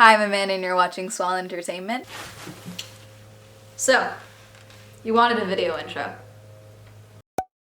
Hi, I'm Amanda and you're watching Swell Entertainment. So, you wanted a video intro.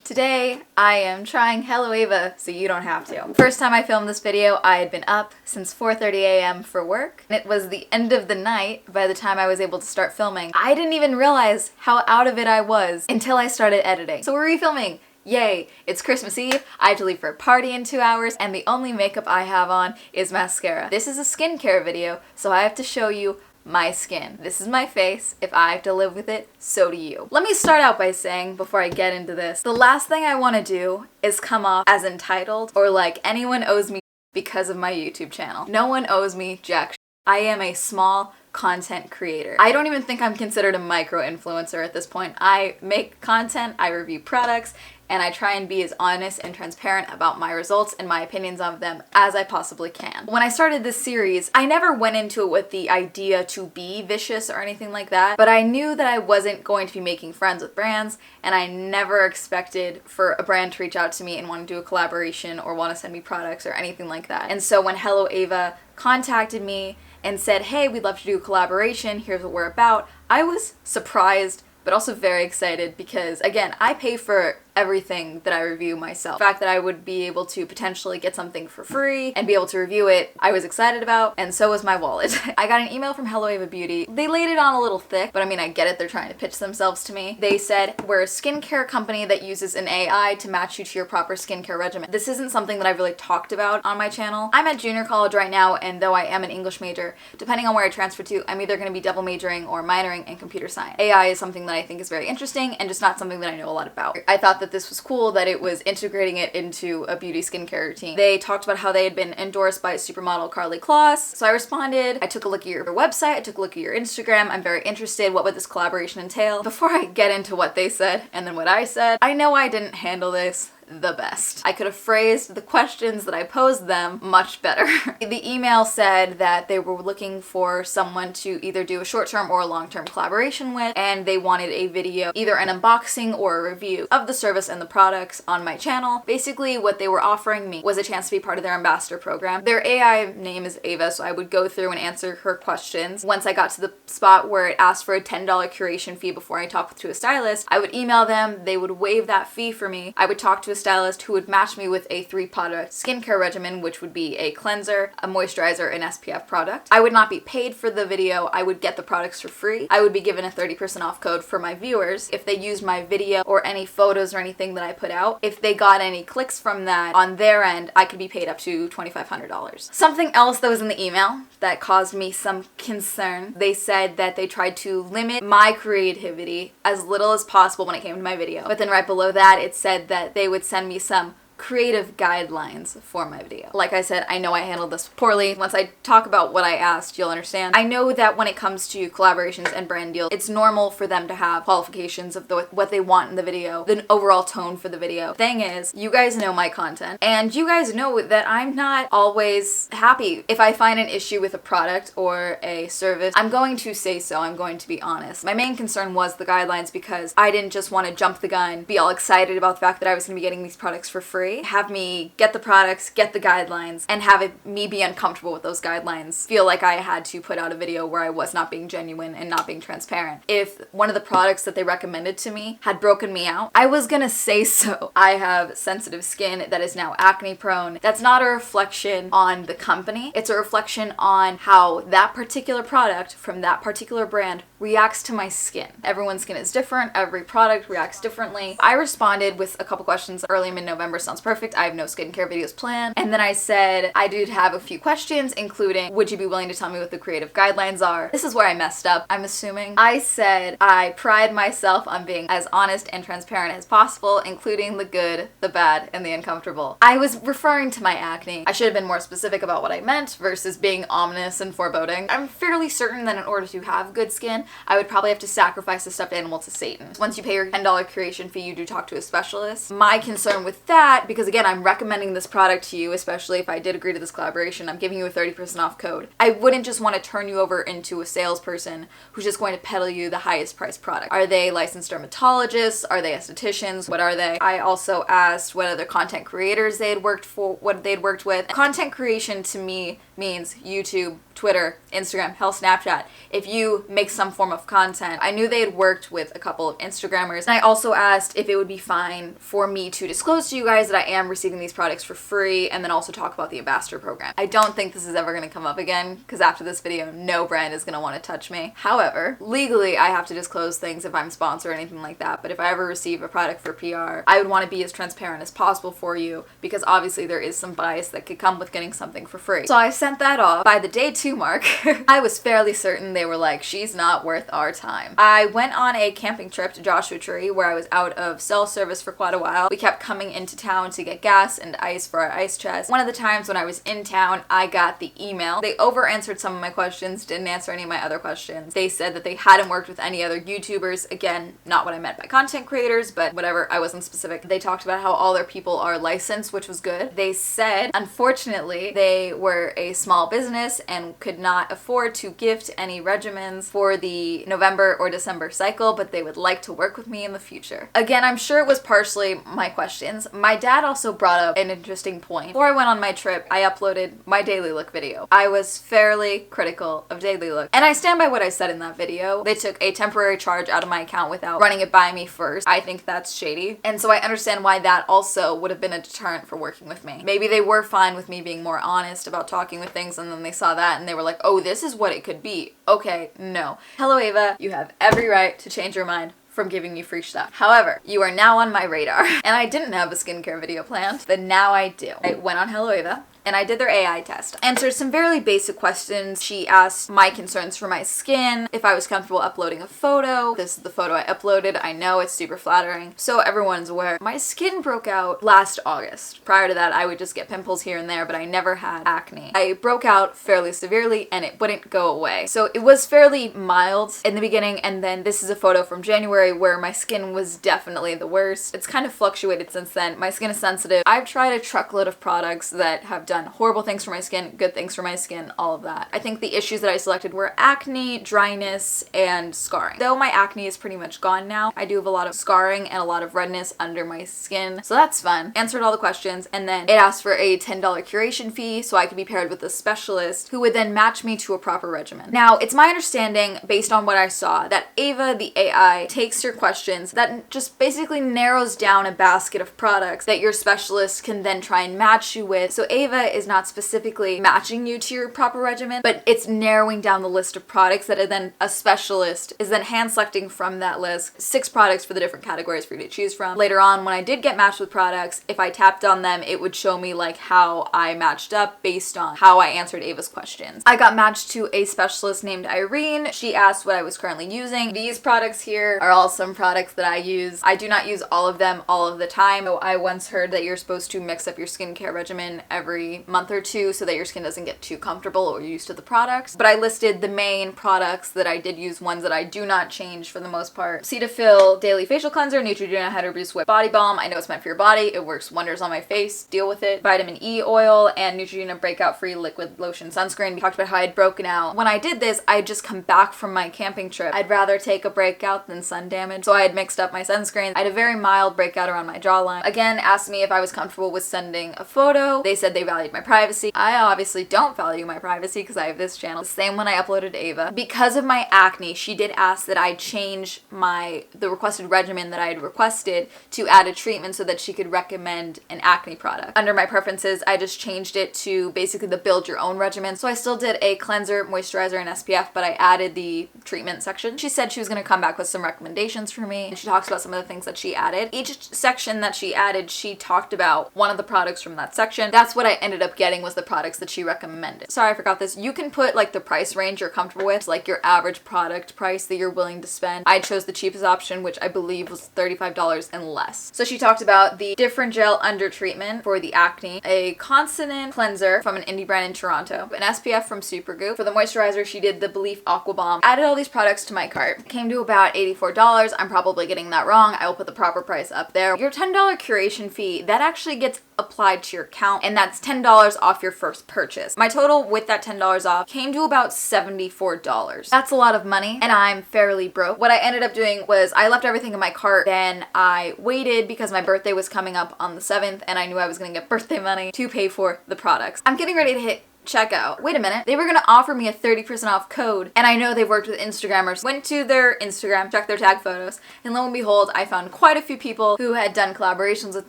Today, I am trying Hello Ava so you don't have to. First time I filmed this video, I had been up since 4:30 a.m. for work. And it was the end of the night by the time I was able to start filming. I didn't even realize how out of it I was until I started editing. So we're refilming. Yay! It's Christmas Eve, I have to leave for a party in 2 hours, and the only makeup I have on is mascara. This is a skincare video, so I have to show you my skin. This is my face. If I have to live with it, so do you. Let me start out by saying, before I get into this, the last thing I want to do is come off as entitled or like anyone owes me because of my YouTube channel. No one owes me jack shit. I am a small content creator. I don't even think I'm considered a micro-influencer at this point. I make content, I review products, and I try and be as honest and transparent about my results and my opinions of them as I possibly can. When I started this series, I never went into it with the idea to be vicious or anything like that, but I knew that I wasn't going to be making friends with brands, and I never expected for a brand to reach out to me and want to do a collaboration or want to send me products or anything like that. And so when Hello Ava contacted me and said, hey, we'd love to do a collaboration, here's what we're about, I was surprised, but also very excited because, again, I pay for everything that I review myself. The fact that I would be able to potentially get something for free and be able to review it, I was excited about, and so was my wallet. I got an email from Hello Ava Beauty. They laid it on a little thick, but I mean, I get it, they're trying to pitch themselves to me. They said, we're a skincare company that uses an AI to match you to your proper skincare regimen. This isn't something that I've really talked about on my channel. I'm at junior college right now, and though I am an English major, depending on where I transfer to, I'm either going to be double majoring or minoring in computer science. AI is something that I think is very interesting and just not something that I know a lot about. I thought that this was cool that it was integrating it into a beauty skincare routine. They talked about how they had been endorsed by supermodel Carly Kloss, so I responded. I took a look at your website, I took a look at your Instagram. I'm very interested. What would this collaboration entail? Before I get into what they said and then what I said, I know I didn't handle this the best. I could have phrased the questions that I posed them much better. The email said that they were looking for someone to either do a short-term or a long-term collaboration with, and they wanted a video, either an unboxing or a review of the service and the products on my channel. Basically, what they were offering me was a chance to be part of their ambassador program. Their AI name is Ava, so I would go through and answer her questions. Once I got to the spot where it asked for a $10 curation fee before I talked to a stylist, I would email them, they would waive that fee for me. I would talk to a stylist who would match me with a 3-product skincare regimen, which would be a cleanser, a moisturizer, and SPF product. I would not be paid for the video. I would get the products for free. I would be given a 30% off code for my viewers if they used my video or any photos or anything that I put out. If they got any clicks from that on their end, I could be paid up to $2,500. Something else that was in the email that caused me some concern, they said that they tried to limit my creativity as little as possible when it came to my video. But then right below that, it said that they would send me some creative guidelines for my video. Like I said, I know I handled this poorly. Once I talk about what I asked, you'll understand. I know that when it comes to collaborations and brand deals, it's normal for them to have qualifications of what they want in the video, the overall tone for the video. Thing is, you guys know my content, and you guys know that I'm not always happy. If I find an issue with a product or a service, I'm going to say so. I'm going to be honest. My main concern was the guidelines because I didn't just want to jump the gun, be all excited about the fact that I was going to be getting these products for free, have me get the products, get the guidelines, and have me be uncomfortable with those guidelines, feel like I had to put out a video where I was not being genuine and not being transparent. If one of the products that they recommended to me had broken me out, I was gonna say so. I have sensitive skin that is now acne prone. That's not a reflection on the company. It's a reflection on how that particular product from that particular brand reacts to my skin. Everyone's skin is different. Every product reacts differently. I responded with a couple questions early in mid-November. Sounds perfect. I have no skincare videos planned. And then I said I did have a few questions, including, would you be willing to tell me what the creative guidelines are? This is where I messed up, I'm assuming. I said I pride myself on being as honest and transparent as possible, including the good, the bad, and the uncomfortable. I was referring to my acne. I should have been more specific about what I meant versus being ominous and foreboding. I'm fairly certain that in order to have good skin, I would probably have to sacrifice a stuffed animal to Satan. Once you pay your $10 curation fee, you do talk to a specialist. My concern with that, because again, I'm recommending this product to you, especially if I did agree to this collaboration, I'm giving you a 30% off code. I wouldn't just want to turn you over into a salesperson who's just going to peddle you the highest priced product. Are they licensed dermatologists? Are they estheticians? What are they? I also asked what other content creators they had worked with. Content creation to me means YouTube Twitter, Instagram, hell, Snapchat, if you make some form of content. I knew they had worked with a couple of Instagrammers, and I also asked if it would be fine for me to disclose to you guys that I am receiving these products for free, and then also talk about the ambassador program. I don't think this is ever going to come up again, because after this video, no brand is going to want to touch me. However, legally, I have to disclose things if I'm sponsored or anything like that, but if I ever receive a product for PR, I would want to be as transparent as possible for you, because obviously there is some bias that could come with getting something for free. So I sent that off. By the day 2 mark, I was fairly certain they were like, she's not worth our time. I went on a camping trip to Joshua Tree where I was out of cell service for quite a while. We kept coming into town to get gas and ice for our ice chest. One of the times when I was in town, I got the email. They over-answered some of my questions, didn't answer any of my other questions. They said that they hadn't worked with any other YouTubers. Again, not what I meant by content creators, but whatever, I wasn't specific. They talked about how all their people are licensed, which was good. They said, unfortunately, they were a small business and could not afford to gift any regimens for the November or December cycle, but they would like to work with me in the future. Again, I'm sure it was partially my questions. My dad also brought up an interesting point. Before I went on my trip, I uploaded my daily look video. I was fairly critical of daily look, and I stand by what I said in that video. They took a temporary charge out of my account without running it by me first. I think that's shady, and so I understand why that also would have been a deterrent for working with me. Maybe they were fine with me being more honest about talking with things, and then they saw that and they were like, oh, this is what it could be. Okay, no. Hello Ava, you have every right to change your mind from giving you free stuff. However, you are now on my radar, and I didn't have a skincare video planned, but now I do. I went on Hello Ava, and I did their AI test. Answered some fairly basic questions. She asked my concerns for my skin, if I was comfortable uploading a photo. This is the photo I uploaded. I know it's super flattering, so everyone's aware. My skin broke out last August. Prior to that, I would just get pimples here and there, but I never had acne. I broke out fairly severely, and it wouldn't go away. So it was fairly mild in the beginning, and then this is a photo from January where my skin was definitely the worst. It's kind of fluctuated since then. My skin is sensitive. I've tried a truckload of products that have done horrible things for my skin, good things for my skin, all of that. I think the issues that I selected were acne, dryness, and scarring. Though my acne is pretty much gone now, I do have a lot of scarring and a lot of redness under my skin, so that's fun. Answered all the questions, and then it asked for a $10 curation fee so I could be paired with a specialist who would then match me to a proper regimen. Now, it's my understanding, based on what I saw, that Ava, the AI, takes your questions, that just basically narrows down a basket of products that your specialist can then try and match you with. So Ava is not specifically matching you to your proper regimen, but it's narrowing down the list of products that are then a specialist is then hand selecting from that list 6 products for the different categories for you to choose from. Later on, when I did get matched with products, if I tapped on them, it would show me like how I matched up based on how I answered Ava's questions. I got matched to a specialist named Irene. She asked what I was currently using. These products here are all some products that I use. I do not use all of them all of the time. So I once heard that you're supposed to mix up your skincare regimen every month or two so that your skin doesn't get too comfortable or used to the products. But I listed the main products that I did use, ones that I do not change for the most part. Cetaphil Daily Facial Cleanser, Neutrogena Hydro Boost Wet Body Balm. I know it's meant for your body. It works wonders on my face. Deal with it. Vitamin E oil and Neutrogena Breakout Free Liquid Lotion Sunscreen. We talked about how I'd broken out. When I did this, I had just come back from my camping trip. I'd rather take a breakout than sun damage, so I had mixed up my sunscreen. I had a very mild breakout around my jawline. Again, asked me if I was comfortable with sending a photo. They said they valued my privacy. I obviously don't value my privacy because I have this channel. The same when I uploaded to Ava. Because of my acne, she did ask that I change the requested regimen that I had requested to add a treatment so that she could recommend an acne product. Under my preferences, I just changed it to basically the build your own regimen. So I still did a cleanser, moisturizer, and SPF, but I added the treatment section. She said she was going to come back with some recommendations for me, and she talks about some of the things that she added. Each section that she added, she talked about one of the products from that section. That's what I ended up getting, was the products that she recommended. Sorry, I forgot this. You can put like the price range you're comfortable with, like your average product price that you're willing to spend. I chose the cheapest option, which I believe was $35 and less. So she talked about the Differen Gel Under Treatment for the acne, a Consonant cleanser from an indie brand in Toronto, an SPF from Supergoop. For the moisturizer, she did the Belif Aqua Bomb. Added all these products to my cart. Came to about $84. I'm probably getting that wrong. I will put the proper price up there. Your $10 curation fee, that actually gets applied to your account, and that's $10 off your first purchase. My total with that $10 off came to about $74. That's a lot of money, and I'm fairly broke. What I ended up doing was I left everything in my cart, then I waited because my birthday was coming up on the 7th, and I knew I was gonna get birthday money to pay for the products. I'm getting ready to hit checkout. Wait a minute. They were gonna offer me a 30% off code, and I know they've worked with Instagrammers. Went to their Instagram, checked their tag photos, and lo and behold, I found quite a few people who had done collaborations with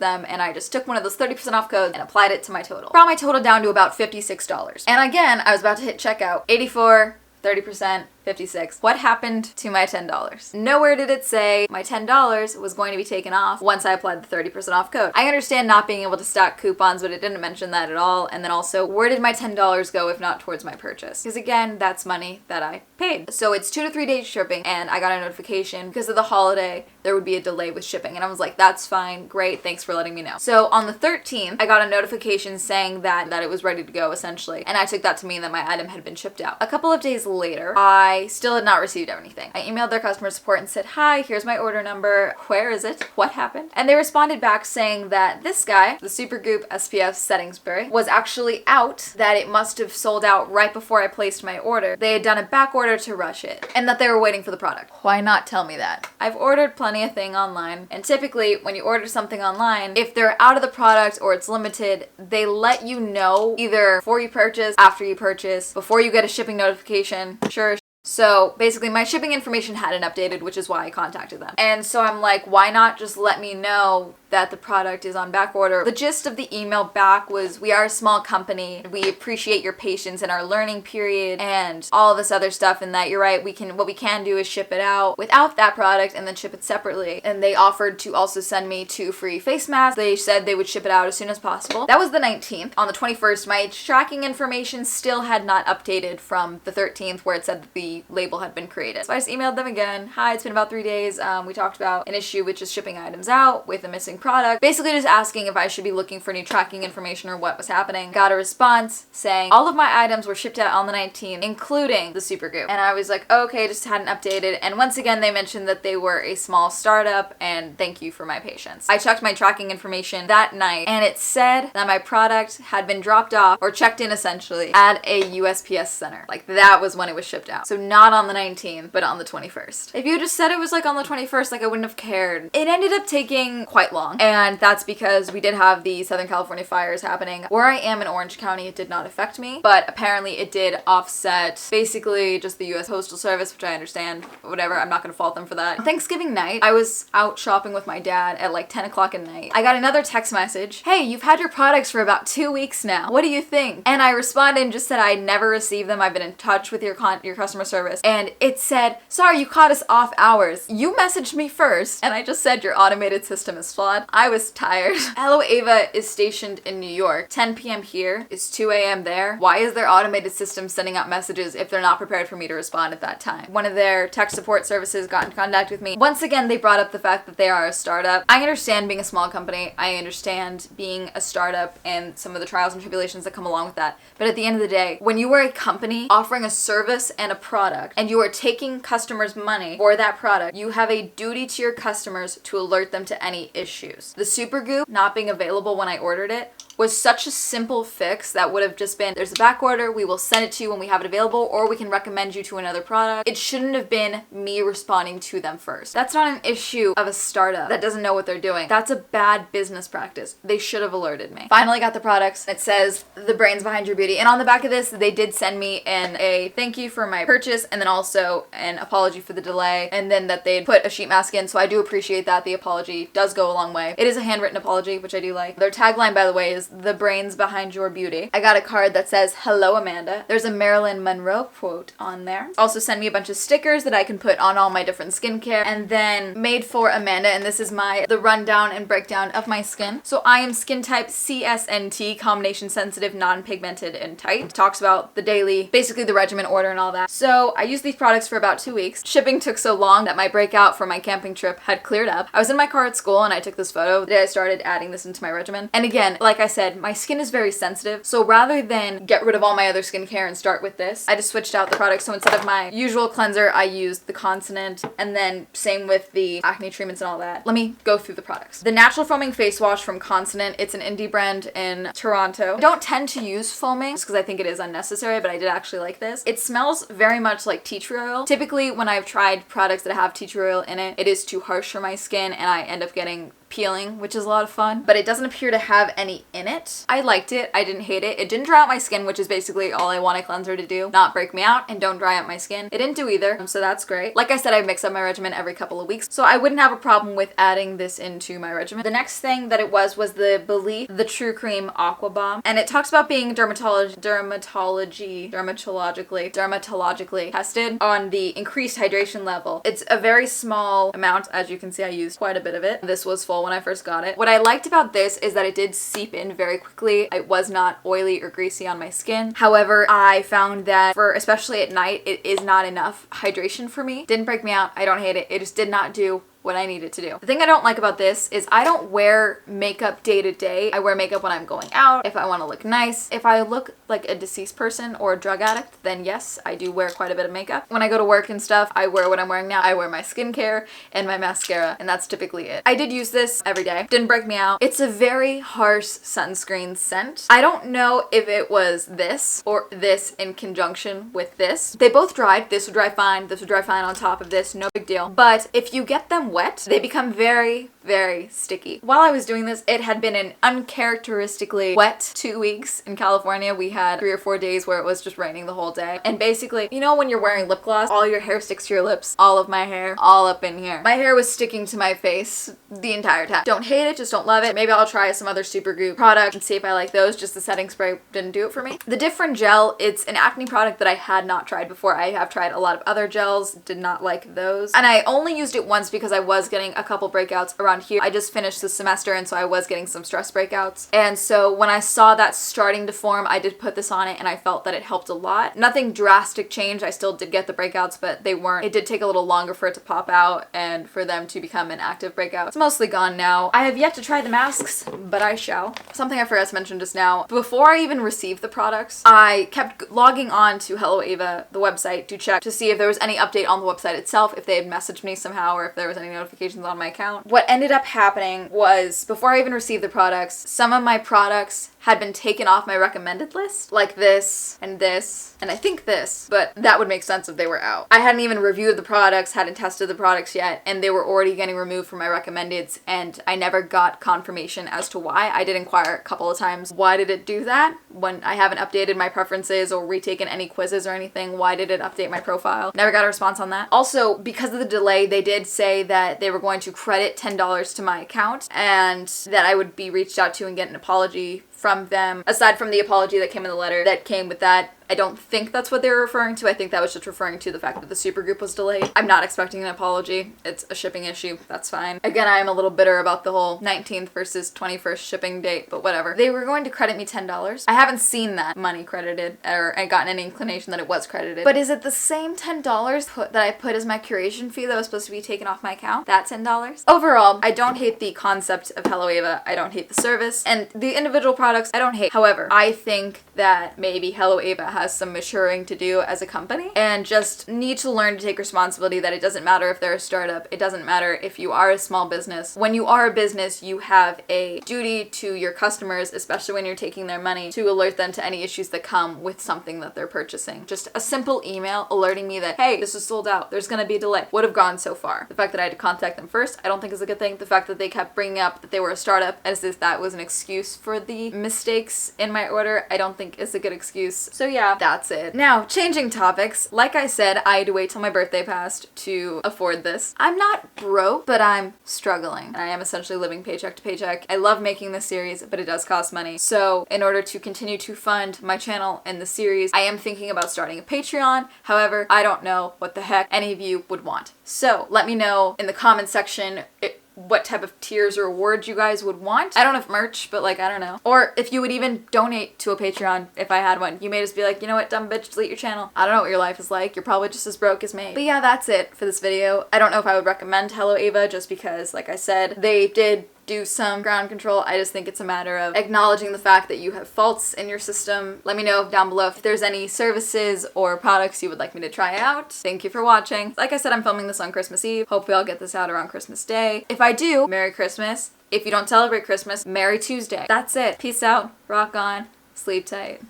them, and I just took one of those 30% off codes and applied it to my total. Brought my total down to about $56. And again, I was about to hit checkout. 84, 30%, 56. What happened to my $10? Nowhere did it say my $10 was going to be taken off once I applied the 30% off code. I understand not being able to stack coupons, but it didn't mention that at all. And then also, where did my $10 go if not towards my purchase? Because again, that's money that I paid. So it's 2 to 3 days shipping, and I got a notification because of the holiday, there would be a delay with shipping. And I was like, that's fine, great, thanks for letting me know. So on the 13th, I got a notification saying that it was ready to go essentially. And I took that to mean that my item had been shipped out. A couple of days later, I still had not received anything. I emailed their customer support and said, hi, here's my order number. Where is it? What happened? And they responded back saying that this guy, the Supergoop SPF setting spray, was actually out, that it must have sold out right before I placed my order. They had done a back order to rush it, and that they were waiting for the product. Why not tell me that? I've ordered plenty of things online, and typically when you order something online, if they're out of the product or it's limited, they let you know either before you purchase, after you purchase, before you get a shipping notification. Sure. So basically my shipping information hadn't updated, which is why I contacted them. And so I'm like, why not just let me know that the product is on back order? The gist of the email back was, we are a small company. We appreciate your patience in our learning period and all this other stuff, and that you're right, what we can do is ship it out without that product and then ship it separately. And they offered to also send me 2 free face masks. They said they would ship it out as soon as possible. That was the 19th. On the 21st, my tracking information still had not updated from the 13th where it said that the label had been created. So I just emailed them again. Hi, it's been about 3 days. We talked about an issue with just shipping items out with a missing product. Basically just asking if I should be looking for new tracking information or what was happening. Got a response saying all of my items were shipped out on the 19th, including the Supergoop. And I was like, okay, just hadn't updated. And once again, they mentioned that they were a small startup and thank you for my patience. I checked my tracking information that night, and it said that my product had been dropped off or checked in essentially at a USPS center. Like, that was when it was shipped out. So not on the 19th, but on the 21st. If you just said it was like on the 21st, like I wouldn't have cared. It ended up taking quite long, and that's because we did have the Southern California fires happening. Where I am in Orange County, it did not affect me, but apparently it did offset basically just the US Postal Service, which I understand, whatever, I'm not gonna fault them for that. Thanksgiving night, I was out shopping with my dad at like 10 o'clock at night. I got another text message, hey, you've had your products for about 2 weeks now. What do you think? And I responded and just said I never received them. I've been in touch with your customer service. And it said, sorry, you caught us off hours. You messaged me first. And I just said your automated system is flawed. I was tired. Hello Ava is stationed in New York. 10 p.m. here is 2 a.m. there. Why is their automated system sending out messages if they're not prepared for me to respond at that time? One of their tech support services got in contact with me. Once again, they brought up the fact that they are a startup. I understand being a small company. I understand being a startup and some of the trials and tribulations that come along with that. But at the end of the day, when you are a company offering a service and a product, and you are taking customers' money for that product, you have a duty to your customers to alert them to any issues. The Supergoop not being available when I ordered it was such a simple fix that would have just been, there's a back order, we will send it to you when we have it available, or we can recommend you to another product. It shouldn't have been me responding to them first. That's not an issue of a startup that doesn't know what they're doing. That's a bad business practice. They should have alerted me. Finally got the products. It says, the brains behind your beauty. And on the back of this, they did send me in a thank you for my purchase, and then also an apology for the delay, and then that they'd put a sheet mask in, so I do appreciate that. The apology does go a long way. It is a handwritten apology, which I do like. Their tagline, by the way, is the brains behind your beauty. I got a card that says, hello Amanda. There's a Marilyn Monroe quote on there. Also send me a bunch of stickers that I can put on all my different skincare. And then made for Amanda, and this is the rundown and breakdown of my skin. So I am skin type CSNT, combination sensitive, non-pigmented, and tight. It talks about the daily, basically the regimen order and all that. So I used these products for about 2 weeks. Shipping took so long that my breakout for my camping trip had cleared up. I was in my car at school and I took this photo the day I started adding this into my regimen. And again, like I said, my skin is very sensitive, so rather than get rid of all my other skincare and start with this, I just switched out the product. So instead of my usual cleanser, I used the Consonant, and then same with the acne treatments and all that. Let me go through the products. The Natural Foaming Face Wash from Consonant. It's an indie brand in Toronto. I don't tend to use foaming just because I think it is unnecessary, but I did actually like this. It smells very much like tea tree oil. Typically, when I've tried products that have tea tree oil in it, it is too harsh for my skin, and I end up getting peeling, which is a lot of fun, but it doesn't appear to have any in it. I liked it. I didn't hate it. It didn't dry out my skin, which is basically all I want a cleanser to do. Not break me out and don't dry out my skin. It didn't do either, so that's great. Like I said, I mix up my regimen every couple of weeks, so I wouldn't have a problem with adding this into my regimen. The next thing that it was the Belif, the True Cream Aqua Bomb, and it talks about being dermatologically tested on the increased hydration level. It's a very small amount. As you can see, I used quite a bit of it. This was full when I first got it. What I liked about this is that it did seep in very quickly. It was not oily or greasy on my skin. However, I found that for especially at night, it is not enough hydration for me. Didn't break me out. I don't hate it. It just did not do what I needed to do. The thing I don't like about this is I don't wear makeup day to day. I wear makeup when I'm going out, if I want to look nice. If I look like a deceased person or a drug addict, then yes, I do wear quite a bit of makeup. When I go to work and stuff, I wear what I'm wearing now. I wear my skincare and my mascara, and that's typically it. I did use this every day. Didn't break me out. It's a very harsh sunscreen scent. I don't know if it was this or this in conjunction with this. They both dried. This would dry fine. This would dry fine on top of this. No big deal. But if you get them wet, they become very, very sticky. While I was doing this, it had been an uncharacteristically wet 2 weeks in California. We had 3 or 4 days where it was just raining the whole day. And basically, you know when you're wearing lip gloss, all your hair sticks to your lips, all of my hair, all up in here. My hair was sticking to my face the entire time. Don't hate it, just don't love it. Maybe I'll try some other Supergoop product and see if I like those. Just the setting spray didn't do it for me. The Differen Gel, it's an acne product that I had not tried before. I have tried a lot of other gels, did not like those. And I only used it once because I was getting a couple breakouts around here. I just finished the semester, and so I was getting some stress breakouts. And so when I saw that starting to form, I did put this on it, and I felt that it helped a lot. Nothing drastic changed. I still did get the breakouts, but it did take a little longer for it to pop out and for them to become an active breakout. It's mostly gone now. I have yet to try the masks, but I shall. Something I forgot to mention just now, before I even received the products, I kept logging on to Hello Ava, the website, to check to see if there was any update on the website itself, if they had messaged me somehow, or if there was any notifications on my account. What ended up happening was, before I even received the products, some of my products had been taken off my recommended list, like this, and I think this, but that would make sense if they were out. I hadn't even reviewed the products, hadn't tested the products yet, and they were already getting removed from my recommendeds, and I never got confirmation as to why. I did inquire a couple of times, why did it do that? When I haven't updated my preferences or retaken any quizzes or anything, why did it update my profile? Never got a response on that. Also, because of the delay, they did say that they were going to credit $10 to my account, and that I would be reached out to and get an apology from them. Aside from the apology that came in the letter that came with that, I don't think that's what they were referring to. I think that was just referring to the fact that the Supergoop was delayed. I'm not expecting an apology. It's a shipping issue. That's fine. Again, I am a little bitter about the whole 19th versus 21st shipping date, but whatever. They were going to credit me $10. I haven't seen that money credited or gotten any inclination that it was credited. But is it the same $10 that I put as my curation fee that was supposed to be taken off my account? That $10? Overall, I don't hate the concept of Hello Ava. I don't hate the service. And the individual products, I don't hate. However, I think that maybe Hello Ava has some maturing to do as a company and just need to learn to take responsibility that it doesn't matter if they're a startup. It doesn't matter if you are a small business. When you are a business, you have a duty to your customers, especially when you're taking their money, to alert them to any issues that come with something that they're purchasing. Just a simple email alerting me that, hey, this is sold out, there's gonna be a delay, would have gone so far. The fact that I had to contact them first, I don't think is a good thing. The fact that they kept bringing up that they were a startup as if that was an excuse for the mistakes in my order, I don't think is a good excuse. So yeah, that's it. Now, changing topics. Like I said, I had to wait till my birthday passed to afford this. I'm not broke, but I'm struggling. I am essentially living paycheck to paycheck. I love making this series, but it does cost money. So in order to continue to fund my channel and the series, I am thinking about starting a Patreon. However, I don't know what the heck any of you would want. So let me know in the comment section what type of tiers or awards you guys would want. I don't have merch, but like, I don't know. Or if you would even donate to a Patreon if I had one. You may just be like, you know what, dumb bitch, delete your channel. I don't know what your life is like. You're probably just as broke as me. But yeah, that's it for this video. I don't know if I would recommend Hello Ava just because, like I said, they did do some ground control. I just think it's a matter of acknowledging the fact that you have faults in your system. Let me know down below if there's any services or products you would like me to try out. Thank you for watching. Like I said, I'm filming this on Christmas Eve. Hopefully I'll get this out around Christmas Day. If I do, Merry Christmas. If you don't celebrate Christmas, Merry Tuesday. That's it. Peace out. Rock on. Sleep tight.